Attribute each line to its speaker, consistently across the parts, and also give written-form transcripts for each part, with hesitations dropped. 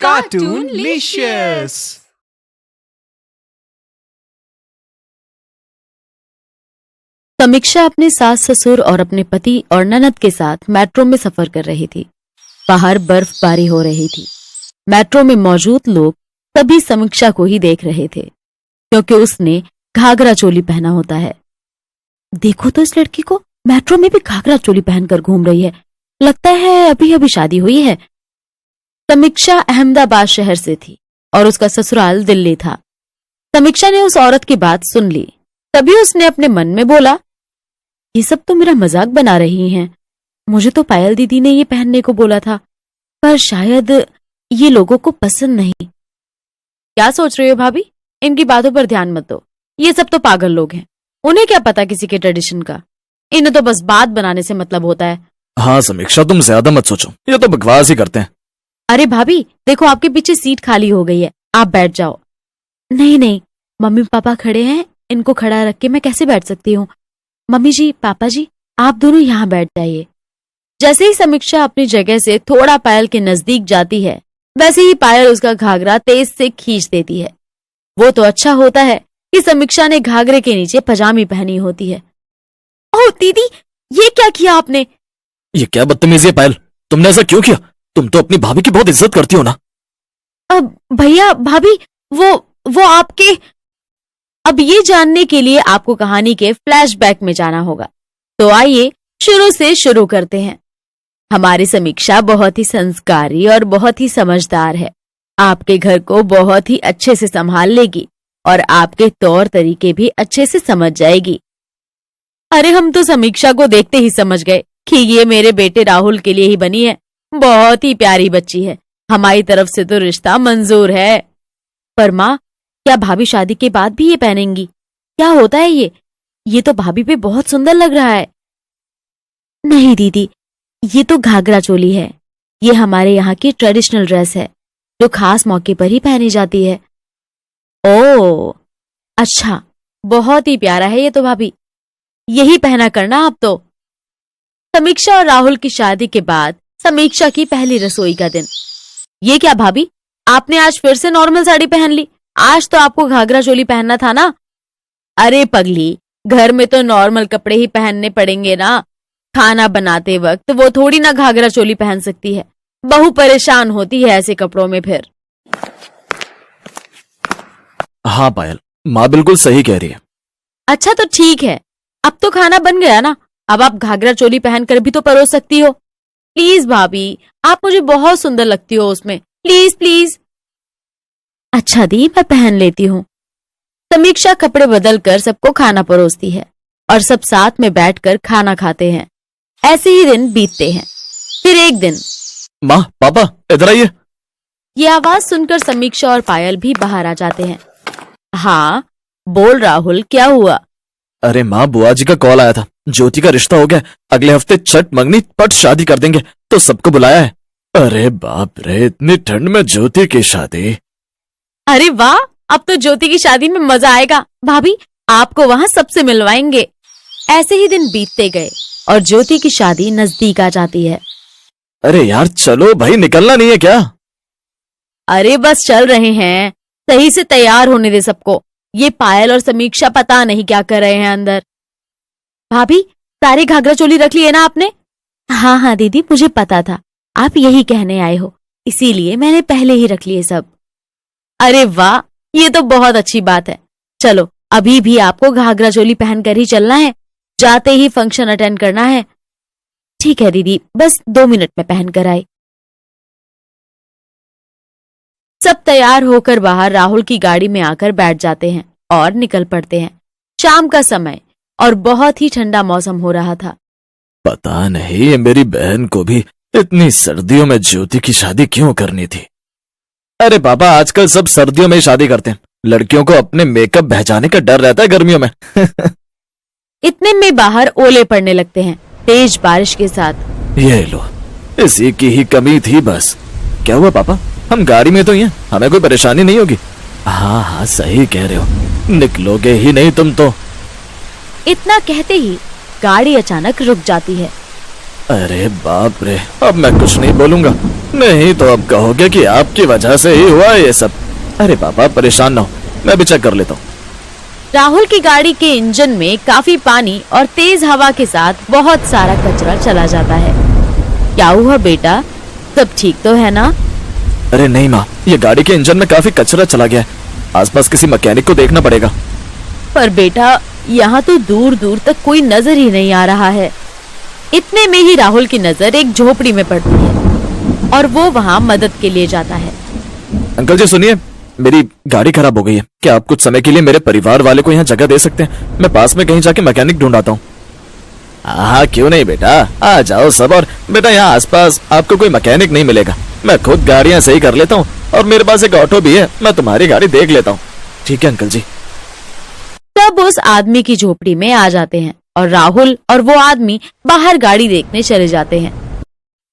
Speaker 1: कार्टूनलिशियस।
Speaker 2: समीक्षा अपने सास ससुर और अपने पति और ननद के साथ मेट्रो में सफर कर रही थी। बाहर बर्फबारी हो रही थी। मेट्रो में मौजूद लोग सभी समीक्षा को ही देख रहे थे, क्योंकि उसने घाघरा चोली पहना होता है। देखो तो इस लड़की को, मेट्रो में भी घाघरा चोली पहनकर घूम रही है। लगता है अभी अभी शादी हुई है। समीक्षा अहमदाबाद शहर से थी और उसका ससुराल दिल्ली था। समीक्षा ने उस औरत की बात सुन ली। तभी उसने अपने मन में बोला, ये सब तो मेरा मजाक बना रही हैं। मुझे तो पायल दीदी ने ये पहनने को बोला था, पर शायद ये लोगों को पसंद नहीं। क्या सोच रही हो भाभी? इनकी बातों पर ध्यान मत दो। ये सब तो पागल लोग हैं। उन्हें क्या पता किसी के ट्रेडिशन का। इन्हें तो बस बात बनाने से मतलब होता है।
Speaker 3: हाँ समीक्षा, तुम ज्यादा मत सोचो, ये तो बकवास ही करते हैं।
Speaker 2: अरे भाभी देखो, आपके पीछे सीट खाली हो गई है, आप बैठ जाओ। नहीं नहीं, मम्मी पापा खड़े हैं, इनको खड़ा रख के मैं कैसे बैठ सकती हूँ। मम्मी जी, पापा जी, आप दोनों यहाँ बैठ जाइए। जैसे ही समीक्षा अपनी जगह से थोड़ा पायल के नजदीक जाती है, वैसे ही पायल उसका घाघरा तेज से खींच देती है। वो तो अच्छा होता है कि समीक्षा ने घाघरे के नीचे पजामी पहनी होती है। ओह दीदी, ये क्या किया आपने?
Speaker 3: ये क्या बदतमीजी है पायल, तुमने ऐसा क्यों किया? तुम तो अपनी भाभी की बहुत इज्जत करती हो ना।
Speaker 2: अब भैया भाभी, वो आपके। अब ये जानने के लिए आपको कहानी के फ्लैशबैक में जाना होगा। तो आइए शुरू से शुरू करते हैं। हमारी समीक्षा बहुत ही संस्कारी और बहुत ही समझदार है। आपके घर को बहुत ही अच्छे से संभाल लेगी और आपके तौर तरीके भी अच्छे से समझ जाएगी। अरे हम तो समीक्षा को देखते ही समझ गए कि ये मेरे बेटे राहुल के लिए ही बनी है। बहुत ही प्यारी बच्ची है। हमारी तरफ से तो रिश्ता मंजूर है। पर माँ, क्या भाभी शादी के बाद भी ये पहनेंगी? क्या होता है ये तो भाभी पे बहुत सुंदर लग रहा है। नहीं दीदी, ये तो घाघरा चोली है। ये हमारे यहाँ की ट्रेडिशनल ड्रेस है, जो खास मौके पर ही पहनी जाती है। ओह अच्छा, बहुत ही प्यारा है ये तो भाभी। यही पहना करना आप तो। समीक्षा और राहुल की शादी के बाद समीक्षा की पहली रसोई का दिन। ये क्या भाभी, आपने आज फिर से नॉर्मल साड़ी पहन ली? आज तो आपको घाघरा चोली पहनना था ना। अरे पगली, घर में तो नॉर्मल कपड़े ही पहनने पड़ेंगे ना। खाना बनाते वक्त वो थोड़ी ना घाघरा चोली पहन सकती है। बहू परेशान होती है ऐसे कपड़ों में फिर।
Speaker 3: हाँ पायल, माँ बिल्कुल सही कह रही है।
Speaker 2: अच्छा तो ठीक है, अब तो खाना बन गया ना। अब आप घाघरा चोली पहनकर भी तो परोस सकती हो। प्लीज भाभी, आप मुझे बहुत सुंदर लगती हो उसमें। Please please. अच्छा दी, मैं पहन लेती हूँ। समीक्षा कपड़े बदलकर सबको खाना परोसती है और सब साथ में बैठकर खाना खाते हैं। ऐसे ही दिन बीतते हैं। फिर एक दिन,
Speaker 3: माँ पापा इधर आइए।
Speaker 2: ये आवाज सुनकर समीक्षा और पायल भी बाहर आ जाते हैं। हाँ बोल राहुल, क्या हुआ?
Speaker 3: अरे माँ, बुआ जी का कॉल आया था। ज्योति का रिश्ता हो गया, अगले हफ्ते छठ मंगनी पट शादी कर देंगे, तो सबको बुलाया है। अरे बाप रे, इतनी ठंड में ज्योति की शादी।
Speaker 2: अरे वाह, अब तो ज्योति की शादी में मजा आएगा। भाभी आपको वहाँ सबसे मिलवाएंगे। ऐसे ही दिन बीतते गए और ज्योति की शादी नजदीक आ जाती है।
Speaker 3: अरे यार चलो भाई, निकलना नहीं है क्या?
Speaker 2: अरे बस चल रहे हैं, सही से तैयार होने दे सबको। ये पायल और समीक्षा पता नहीं क्या कर रहे हैं अंदर। भाभी, सारे घाघरा चोली रख लिए ना आपने? हाँ हाँ दीदी, मुझे पता था आप यही कहने आए हो, इसीलिए मैंने पहले ही रख लिए सब। अरे वाह, ये तो बहुत अच्छी बात है। चलो अभी भी आपको घाघरा चोली पहनकर ही चलना है। जाते ही फंक्शन अटेंड करना है। ठीक है दीदी, बस 2 मिनट में पहन कर आए। सब तैयार होकर बाहर राहुल की गाड़ी में आकर बैठ जाते हैं और निकल पड़ते हैं। शाम का समय और बहुत ही ठंडा मौसम हो रहा था।
Speaker 3: पता नहीं मेरी बहन को भी इतनी सर्दियों में ज्योति की शादी क्यों करनी थी। अरे पापा, आजकल सब सर्दियों में ही शादी करते हैं। लड़कियों को अपने मेकअप बह जाने का डर रहता है गर्मियों में।
Speaker 2: इतने में बाहर ओले पड़ने लगते हैं, तेज बारिश के साथ।
Speaker 3: ये लो, इसी की ही कमी थी बस। क्या हुआ पापा, हम गाड़ी में तो ही हैं, हमें कोई परेशानी नहीं होगी। हाँ हाँ सही कह रहे हो, निकलोगे ही नहीं तुम तो।
Speaker 2: इतना कहते ही गाड़ी अचानक रुक जाती है।
Speaker 3: अरे बाप रे, अब मैं कुछ नहीं बोलूंगा, नहीं तो अब कहोगे कि आपकी वजह से ही हुआ ये सब। अरे बाबा परेशान ना हो, मैं भी चेक कर लेता हूँ।
Speaker 2: राहुल की गाड़ी के इंजन में काफी पानी और तेज हवा के साथ बहुत सारा कचरा चला जाता है। क्या हुआ बेटा, सब ठीक तो है ना?
Speaker 3: अरे नहीं माँ, ये गाड़ी के इंजन में काफी कचरा चला गया है, आसपास किसी मैकेनिक को देखना पड़ेगा।
Speaker 2: पर बेटा यहाँ तो दूर दूर तक कोई नजर ही नहीं आ रहा है। इतने में ही राहुल की नजर एक झोपड़ी में पड़ती है और वो वहाँ मदद के लिए जाता है।
Speaker 3: अंकल जी सुनिए, मेरी गाड़ी खराब हो गई है, क्या आप कुछ समय के लिए मेरे परिवार वाले को यहाँ जगह दे सकते हैं? मैं पास में कहीं जाके मैकेनिक ढूंढाता हूँ। हाँ क्यों नहीं बेटा, आ जाओ सब। और बेटा यहाँ आसपास आपको कोई मैकेनिक नहीं मिलेगा, मैं खुद गाड़ियाँ सही कर लेता हूँ और मेरे पास एक ऑटो भी है, मैं तुम्हारी गाड़ी देख लेता हूँ। ठीक है अंकल जी।
Speaker 2: सब उस आदमी की झोपड़ी में आ जाते हैं और राहुल और वो आदमी बाहर गाड़ी देखने चले जाते हैं।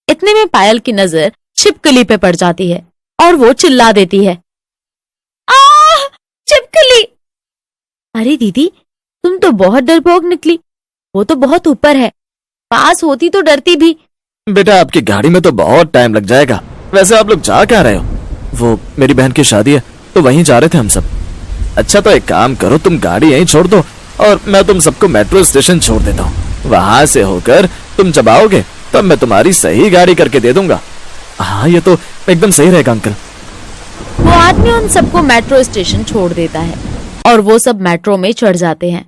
Speaker 2: इतने में पायल की नजर छिपकली पे पड़ जाती है और वो चिल्ला देती है, आह छिपकली! अरे दीदी, तुम तो बहुत डरपोक निकली, वो तो बहुत ऊपर है, पास होती तो डरती भी।
Speaker 3: बेटा आपकी गाड़ी में तो बहुत टाइम लग जाएगा, वैसे आप लोग जा क्या रहे हो? वो मेरी बहन की शादी है तो वहीं जा रहे थे हम सब। अच्छा तो एक काम करो, तुम गाड़ी यहीं छोड़ दो और मैं तुम सबको मेट्रो स्टेशन छोड़ देता हूँ, वहां से होकर तुम जब आओगे तब मैं तुम्हारी सही गाड़ी करके दे दूंगा। हाँ ये तो एकदम सही रहेगा अंकल।
Speaker 2: वो आदमी उन सबको मेट्रो स्टेशन छोड़ देता है और वो सब मेट्रो में चढ़ जाते हैं।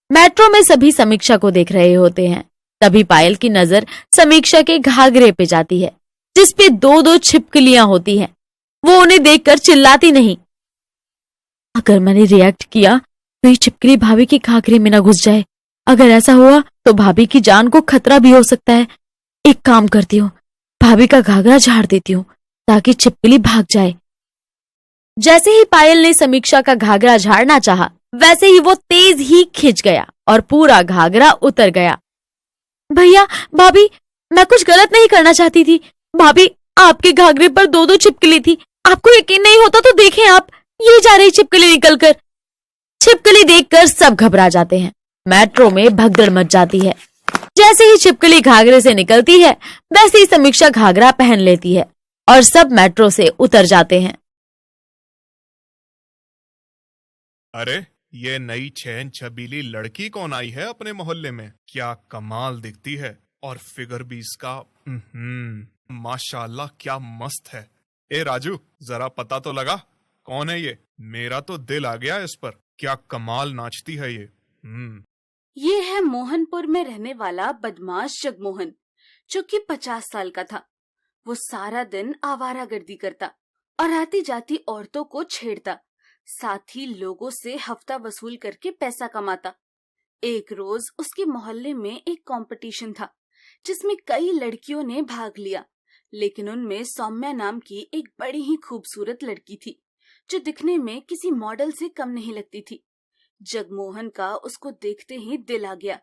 Speaker 2: मेट्रो में सभी समीक्षा को देख रहे होते हैं। तभी पायल की नजर समीक्षा के घाघरे पे जाती है जिसपे दो दो छिपकलियां होती हैं। वो उन्हें देखकर चिल्लाती नहीं, अगर मैंने रिएक्ट किया तो ये छिपकली भाभी के घाघरे में न घुस जाए, अगर ऐसा हुआ तो भाभी की जान को खतरा भी हो सकता है। एक काम करती हूँ, भाभी का घाघरा झाड़ देती हूँ ताकि छिपकली भाग जाए। जैसे ही पायल ने समीक्षा का घाघरा झाड़ना चाहा, वैसे ही वो तेज ही खिंच गया और पूरा घाघरा उतर गया। भैया भाभी, मैं कुछ गलत नहीं करना चाहती थी। भाभी, आपके घाघरे पर दो दो छिपकली थी, आपको यकीन नहीं होता तो देखें आप, ये जा रही छिपकली निकलकर। छिपकली देखकर सब घबरा जाते हैं। मेट्रो में भगदड़ मच जाती है। जैसे ही छिपकली घाघरे से निकलती है, वैसे ही समीक्षा घाघरा पहन लेती है और सब मेट्रो से उतर जाते हैं।
Speaker 1: अरे ये नई चैन छबीली लड़की कौन आई है अपने मोहल्ले में? क्या कमाल दिखती है, और फिगर भी इसका माशाल्लाह क्या मस्त है। ए राजू, जरा पता तो लगा कौन है ये? मेरा तो दिल आ गया इस पर, क्या कमाल नाचती है ये।
Speaker 4: ये है मोहनपुर में रहने वाला बदमाश जगमोहन, जो कि 50 साल का था। वो सारा दिन आवारागर्दी करता और आती जाती औरतों को छेड़ता, साथ ही लोगों से हफ्ता वसूल करके पैसा कमाता। एक रोज उसके मोहल्ले में एक कंपटीशन था जिसमें कई लड़कियों ने भाग लिया, लेकिन उनमें सौम्या नाम की एक बड़ी ही खूबसूरत लड़की थी जो दिखने में किसी मॉडल से कम नहीं लगती थी। जगमोहन का उसको देखते ही दिल आ गया।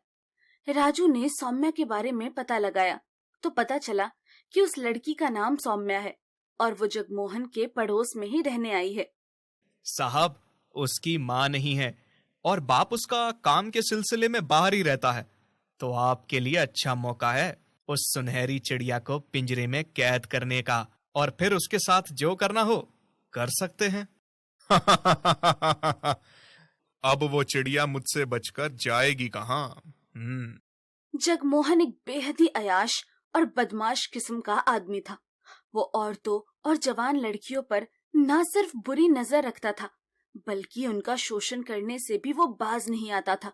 Speaker 4: राजू ने सौम्या के बारे में पता लगाया तो पता चला कि उस लड़की का नाम सौम्या है और वो जगमोहन के पड़ोस में ही रहने आई है।
Speaker 5: साहब, उसकी माँ नहीं है और बाप उसका काम के सिलसिले में बाहर ही रहता है, तो आपके लिए अच्छा मौका है उस सुनहरी चिड़िया को पिंजरे में कैद करने का, और फिर उसके साथ जो करना हो कर सकते हैं।
Speaker 1: अब वो चिड़िया मुझसे बचकर जाएगी कहाँ?
Speaker 4: जगमोहन एक बेहद ही अयाश और बदमाश किस्म का आदमी था। वो औरतों और जवान लड़कियों पर न सिर्फ बुरी नजर रखता था, बल्कि उनका शोषण करने से भी वो बाज नहीं आता था।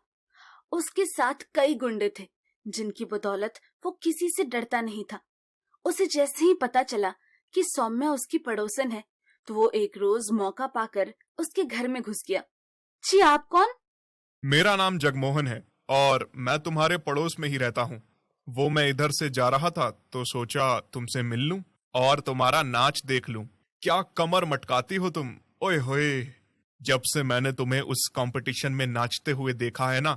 Speaker 4: उसके साथ कई गुंडे थे जिनकी बदौलत वो किसी से डरता नहीं था। उसे जैसे ही पता चला कि सौम्या उसकी पड़ोसन है, तो वो एक रोज मौका पाकर उसके घर में घुस गया। जी आप कौन?
Speaker 1: मेरा नाम जगमोहन है और मैं तुम्हारे पड़ोस में ही रहता हूँ। वो मैं इधर से जा रहा था तो सोचा तुमसे मिल लूं और तुम्हारा नाच देख लूं। क्या कमर मटकाती हो तुम, ओए होए। जब से मैंने तुम्हें उस कंपटीशन में नाचते हुए देखा है ना,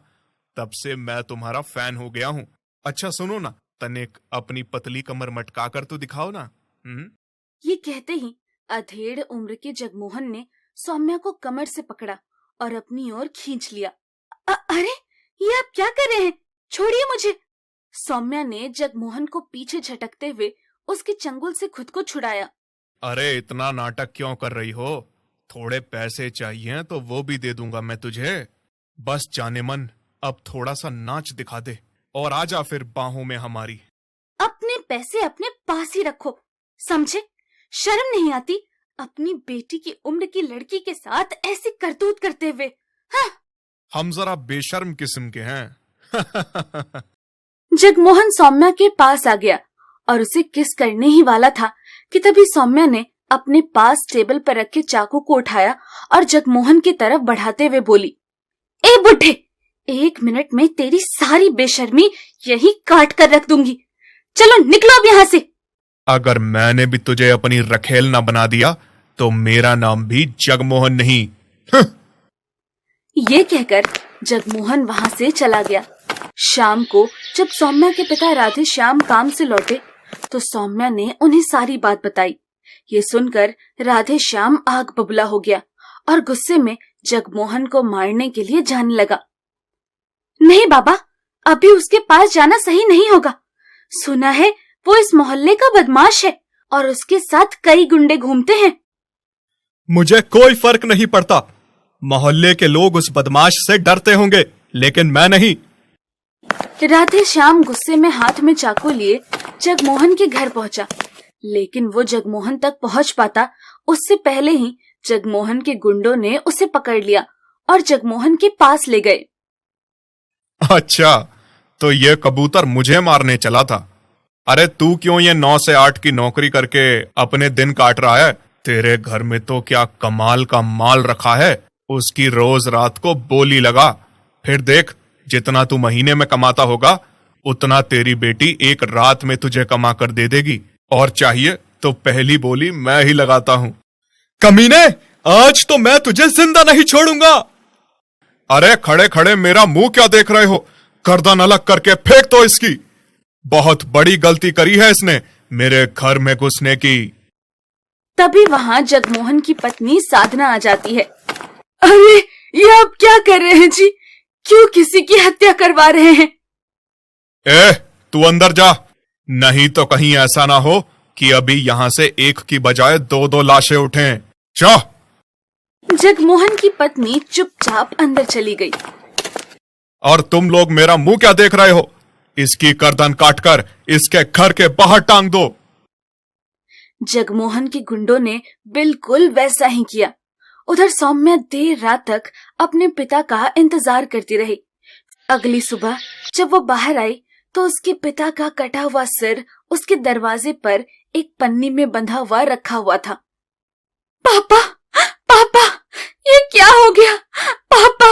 Speaker 1: तब से मैं तुम्हारा फैन हो गया हूँ। अच्छा सुनो ना, तनिक अपनी पतली कमर मटका कर तो दिखाओ ना।
Speaker 4: ये कहते ही अधेड़ उम्र के जगमोहन ने सौम्या को कमर से पकड़ा और अपनी ओर खींच लिया। अरे ये आप क्या कर रहे हैं? छोड़िए मुझे। सौम्या ने जगमोहन को पीछे झटकते हुए उसके चंगुल से खुद को छुड़ाया।
Speaker 1: अरे इतना नाटक क्यों कर रही हो? थोड़े पैसे चाहिए तो वो भी दे दूंगा मैं तुझे। बस जाने मन, अब थोड़ा सा नाच दिखा दे और आजा फिर बाहों में हमारी।
Speaker 4: अपने पैसे अपने पास ही रखो, समझे? शर्म नहीं आती अपनी बेटी की उम्र की लड़की के साथ ऐसी करतूत करते हुए? हाँ।
Speaker 1: हम जरा बेशर्म किस्म के हैं।
Speaker 4: जगमोहन सौम्या के पास आ गया और उसे किस करने ही वाला था कि तभी सौम्या ने अपने पास टेबल पर रखे चाकू को उठाया और जगमोहन की तरफ बढ़ाते हुए बोली, ए बुढ़े, 1 मिनट में तेरी सारी बेशर्मी यही काट कर रख दूंगी। चलो निकलो अब यहाँ से।
Speaker 1: अगर मैंने भी तुझे अपनी रखेल ना बना दिया तो मेरा नाम भी जगमोहन नहीं।
Speaker 4: ये कहकर जगमोहन वहाँ से चला गया। शाम को जब सौम्या के पिता राधे श्याम काम से लौटे तो सौम्या ने उन्हें सारी बात बताई। ये सुनकर राधे श्याम आग बबूला हो गया और गुस्से में जगमोहन को मारने के लिए जाने लगा। नहीं बाबा, अभी उसके पास जाना सही नहीं होगा। सुना है वो इस मोहल्ले का बदमाश है और उसके साथ कई गुंडे घूमते हैं।
Speaker 5: मुझे कोई फर्क नहीं पड़ता। मोहल्ले के लोग उस बदमाश से डरते होंगे, लेकिन मैं नहीं।
Speaker 4: राधे श्याम गुस्से में हाथ में चाकू लिए जगमोहन के घर पहुंचा, लेकिन वो जगमोहन तक पहुंच पाता उससे पहले ही जगमोहन के गुंडों ने उसे पकड़ लिया और जगमोहन के पास ले गए।
Speaker 1: अच्छा, तो ये कबूतर मुझे मारने चला था। अरे तू क्यों ये 9 से 8 की नौकरी करके अपने दिन काट रहा है? तेरे घर में तो क्या कमाल का माल रखा है। उसकी रोज रात को बोली लगा, फिर देख जितना तू महीने में कमाता होगा उतना तेरी बेटी एक रात में तुझे कमा कर दे देगी, और चाहिए तो पहली बोली मैं ही लगाता हूँ।
Speaker 5: कमीने, आज तो मैं तुझे जिंदा नहीं छोड़ूंगा।
Speaker 1: अरे खड़े खड़े मेरा मुंह क्या देख रहे हो? गर्दन अलग करके फेंक दो इसकी। बहुत बड़ी गलती करी है इसने मेरे घर में घुसने की।
Speaker 4: तभी वहाँ जगमोहन की पत्नी साधना आ जाती है। अरे ये आप क्या कर रहे हैं जी? क्यों किसी की हत्या करवा रहे हैं?
Speaker 1: तू अंदर जा, नहीं तो कहीं ऐसा ना हो कि अभी यहाँ से एक की बजाय 2-2 लाशें उठें। जा।
Speaker 4: जगमोहन की पत्नी चुपचाप अंदर चली गई।
Speaker 1: और तुम लोग मेरा मुंह क्या देख रहे हो? इसकी गर्दन काटकर इसके घर के बाहर टांग दो।
Speaker 4: जगमोहन के गुंडों ने बिल्कुल वैसा ही किया। उधर सौम्या देर रात तक अपने पिता का इंतजार करती रही। अगली सुबह जब वो बाहर आई तो उसके पिता का कटा हुआ सिर उसके दरवाजे पर एक पन्नी में बंधा हुआ रखा हुआ था। पापा, पापा, ये क्या हो गया? पापा।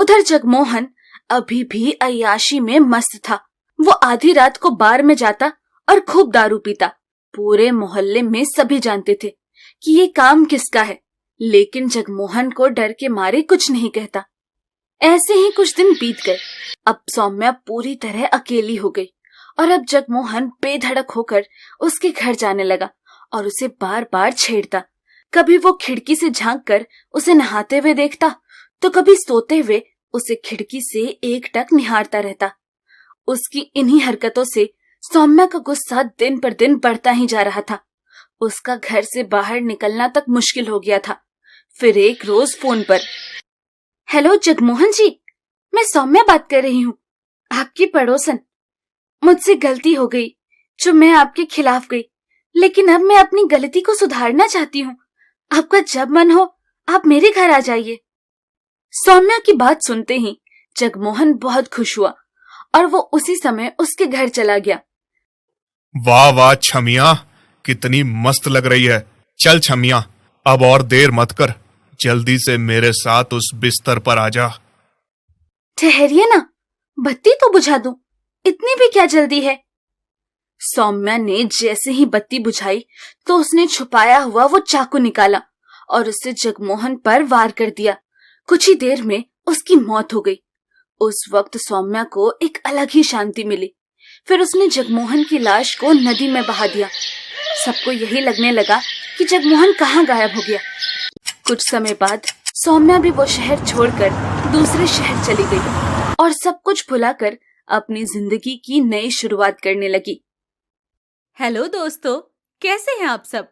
Speaker 4: उधर जगमोहन अभी भी अय्याशी में मस्त था। वो आधी रात को बार में जाता और खूब दारू पीता। पूरे मोहल्ले में सभी जानते थे कि ये काम किसका है, लेकिन जगमोहन को डर के मारे कुछ नहीं कहता। ऐसे ही कुछ दिन बीत गए। अब सौम्या पूरी तरह अकेली हो गई और अब जगमोहन बेधड़क होकर उसके घर जाने लगा और उसे बार बार छेड़ता। कभी वो खिड़की से झांक कर उसे नहाते हुए देखता तो कभी सोते हुए उसे खिड़की से एकटक निहारता रहता। उसकी इन्हीं हरकतों से सौम्या का गुस्सा दिन पर दिन बढ़ता ही जा रहा था। उसका घर से बाहर निकलना तक मुश्किल हो गया था। फिर एक रोज फोन पर, हेलो जगमोहन जी, मैं सौम्या बात कर रही हूँ, आपकी पड़ोसन। मुझसे गलती हो गई जो मैं आपके खिलाफ गई, लेकिन अब मैं अपनी गलती को सुधारना चाहती हूँ। आपका जब मन हो आप मेरे घर आ जाइए। सौम्या की बात सुनते ही जगमोहन बहुत खुश हुआ और वो उसी समय उसके घर चला गया।
Speaker 1: वाह वाह छमिया, कितनी मस्त लग रही है। चल छमिया, अब और देर मत कर, जल्दी से मेरे साथ उस बिस्तर पर आ जा।
Speaker 4: ठहरिए ना, बत्ती तो बुझा दूं, इतनी भी क्या जल्दी है? सौम्या ने जैसे ही बत्ती बुझाई तो उसने छुपाया हुआ वो चाकू निकाला और उससे जगमोहन पर वार कर दिया। कुछ ही देर में उसकी मौत हो गई। उस वक्त सौम्या को एक अलग ही शांति मिली। फिर उसने जगमोहन की लाश को नदी में बहा दिया। सबको यही लगने लगा कि जगमोहन कहाँ गायब हो गया। कुछ समय बाद सौम्या भी वो शहर छोड़कर दूसरे शहर चली गई और सब कुछ भुलाकर अपनी जिंदगी की नई शुरुआत करने लगी।
Speaker 6: हेलो दोस्तों, कैसे हैं आप सब?